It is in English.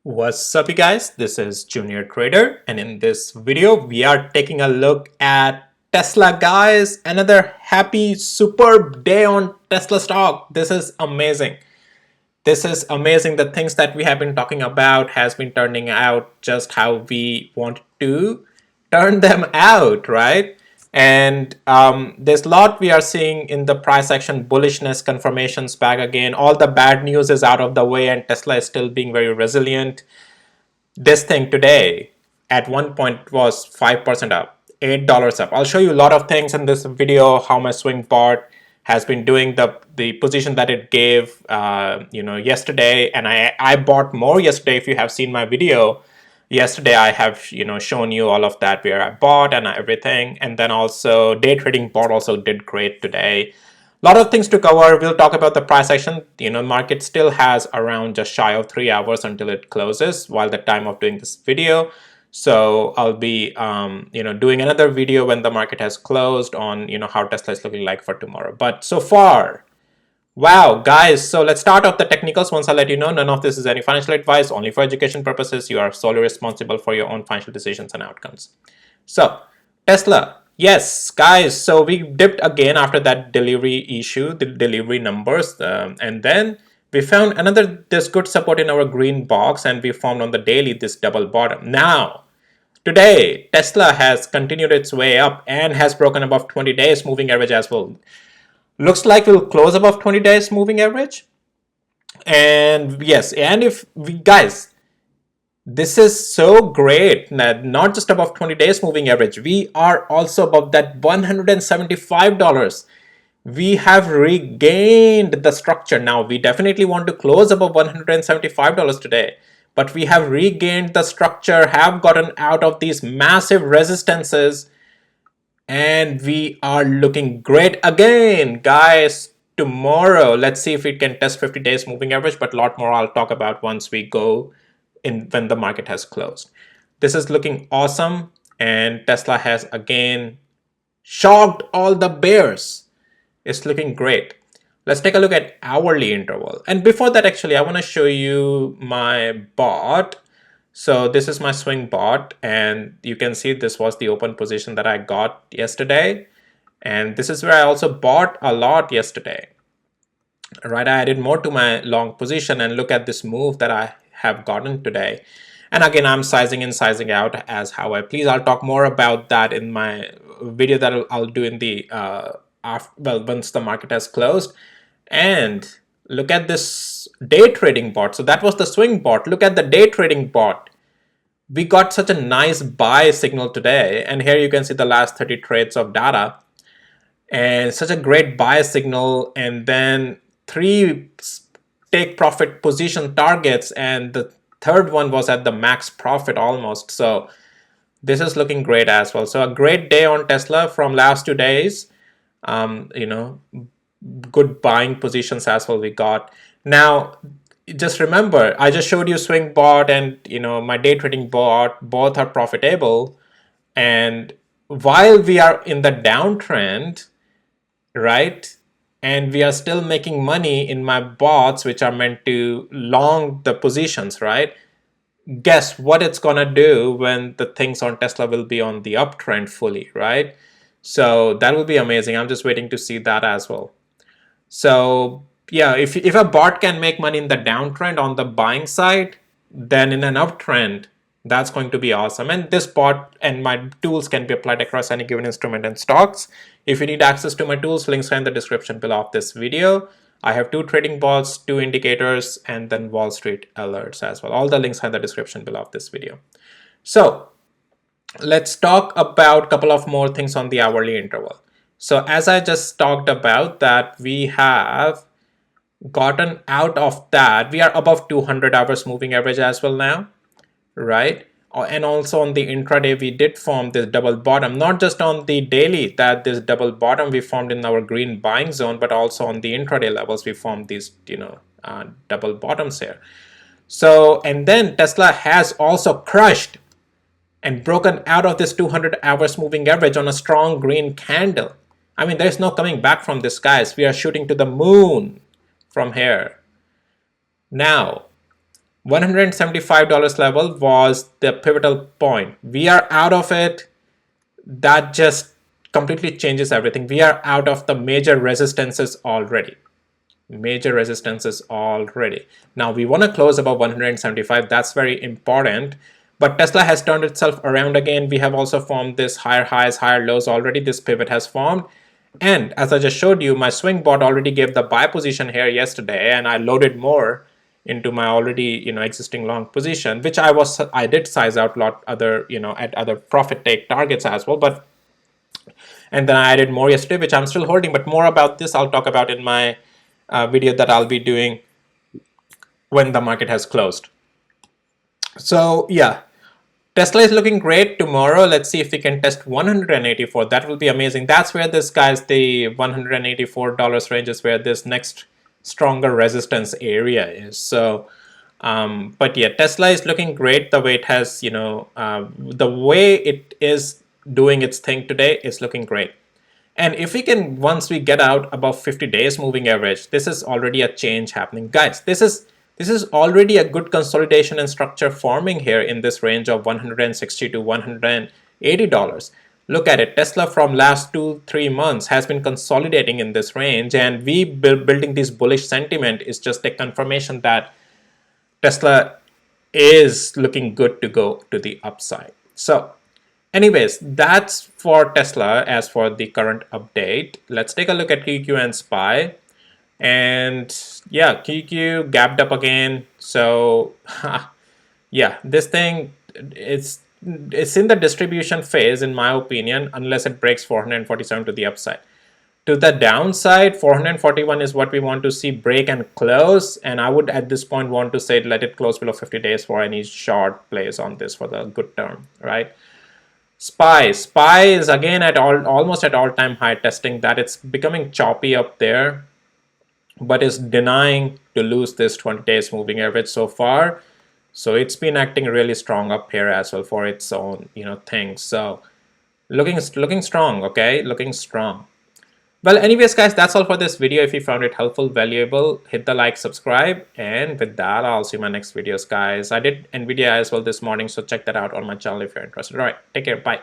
What's up, you guys? This is Junior Trader, and in this video, we are taking a look at Tesla, guys. Another happy, superb day on Tesla stock. This is amazing. This is amazing. The things that we have been talking about has been turning out just how we want to turn them out, right? And there's a lot we are seeing in the price action, bullishness confirmations back again. All the bad news is out of the way, and Tesla is still being very resilient. This thing today at one point was 5% up, $8 up. I'll show you a lot of things in this video, how my swing part has been doing, the position that it gave yesterday, and I bought more yesterday. If you have seen my video yesterday, I have shown you all of that where I bought and everything. And then also day trading bot also did great today. A lot of things to cover. We'll talk about the price action. Market still has around just shy of 3 hours until it closes while the time of doing this video. So I'll be doing another video when the market has closed on how Tesla is looking like for tomorrow. But so far, wow, guys, so let's start off the technicals. Once I let you know, none of this is any financial advice, only for education purposes. You are solely responsible for your own financial decisions and outcomes. So Tesla, yes, guys, so we dipped again after that delivery issue, the delivery numbers, and then we found this good support in our green box, and we formed on the daily this double bottom. Now, today, Tesla has continued its way up and has broken above 20 days moving average as well. Looks like we'll close above 20 days moving average. And yes, and if we, guys, this is so great that not just above 20 days moving average, we are also above that $175. We have regained the structure. Now, we definitely want to close above $175 today, but we have regained the structure, have gotten out of these massive resistances, and we are looking great again, guys. Tomorrow, let's see if we can test 50 days moving average, but a lot more I'll talk about once we go in when the market has closed. This is looking awesome, and Tesla has again shocked all the bears. It's looking great. Let's take a look at hourly interval. And before that, actually, I want to show you my bot. So this is my swing bot, and you can see this was the open position that I got yesterday. And this is where I also bought a lot yesterday. Right, I added more to my long position, and look at this move that I have gotten today. And again, I'm sizing in, sizing out as how I please. I'll talk more about that in my video that I'll do in the once the market has closed. And look at this day trading bot. So that was the swing bot. Look at the day trading bot. We got such a nice buy signal today, and here you can see the last 30 trades of data, and such a great buy signal, and then 3 take profit position targets, and the third one was at the max profit almost. So this is looking great as well. So a great day on Tesla from last 2 days. Good buying positions as well we got. Now, just remember, I just showed you swing bot and my day trading bot, both are profitable. And while we are in the downtrend, right, and we are still making money in my bots, which are meant to long the positions, right? Guess what it's gonna do when the things on Tesla will be on the uptrend fully, right? So that will be amazing. I'm just waiting to see that as well. So yeah, if a bot can make money in the downtrend on the buying side, then in an uptrend, that's going to be awesome. And this bot and my tools can be applied across any given instrument and stocks. If you need access to my tools, links are in the description below of this video. I have 2 trading bots, 2 indicators, and then Wall Street alerts as well. All the links are in the description below of this video. So let's talk about a couple of more things on the hourly interval. So as I just talked about that, we have gotten out of that. We are above 200 hours moving average as well now, right? And also on the intraday, we did form this double bottom, not just on the daily that this double bottom we formed in our green buying zone, but also on the intraday levels, we formed these, double bottoms here. So, and then Tesla has also crushed and broken out of this 200 hours moving average on a strong green candle. I mean, there's no coming back from this, guys. We are shooting to the moon from here. Now, $175 level was the pivotal point. We are out of it. That just completely changes everything. We are out of the major resistances already. Major resistances already. Now we want to close above 175. That's very important. But Tesla has turned itself around again. We have also formed this higher highs, higher lows already. This pivot has formed. And as I just showed you, my swing bot already gave the buy position here yesterday, and I loaded more into my already existing long position, which I did size out a lot other at other profit take targets as well. But and then I added more yesterday, which I'm still holding. But more about this I'll talk about in my video that I'll be doing when the market has closed. So yeah, Tesla is looking great tomorrow. Let's see if we can test 184. That will be amazing. That's where this guy's the $184 range is where this next stronger resistance area is. So but yeah, Tesla is looking great. The way it has, the way it is doing its thing today is looking great. And if we can, once we get out above 50 days moving average, this is already a change happening. Guys, this is already a good consolidation and structure forming here in this range of $160 to $180. Look at it. Tesla from last 2-3 months has been consolidating in this range, and we building this bullish sentiment is just a confirmation that Tesla is looking good to go to the upside. So anyways, that's for Tesla as for the current update. Let's take a look at QQ and SPY. And yeah, QQ gapped up again. So yeah, this thing, it's in the distribution phase in my opinion, unless it breaks 447 to the upside. To the downside, 441 is what we want to see break and close. And I would at this point want to say let it close below 50 days for any short plays on this for the good term, right? SPY is again at almost at all-time high, testing that. It's becoming choppy up there, but is denying to lose this 20 days moving average so far. So it's been acting really strong up here as well for its own thing. So looking strong, okay, looking strong. Well, anyways, guys, that's all for this video. If you found it helpful, valuable, hit the like, subscribe, and with that, I'll see you in my next videos, guys. I did NVIDIA as well this morning, so check that out on my channel if you're interested. All right, take care, bye.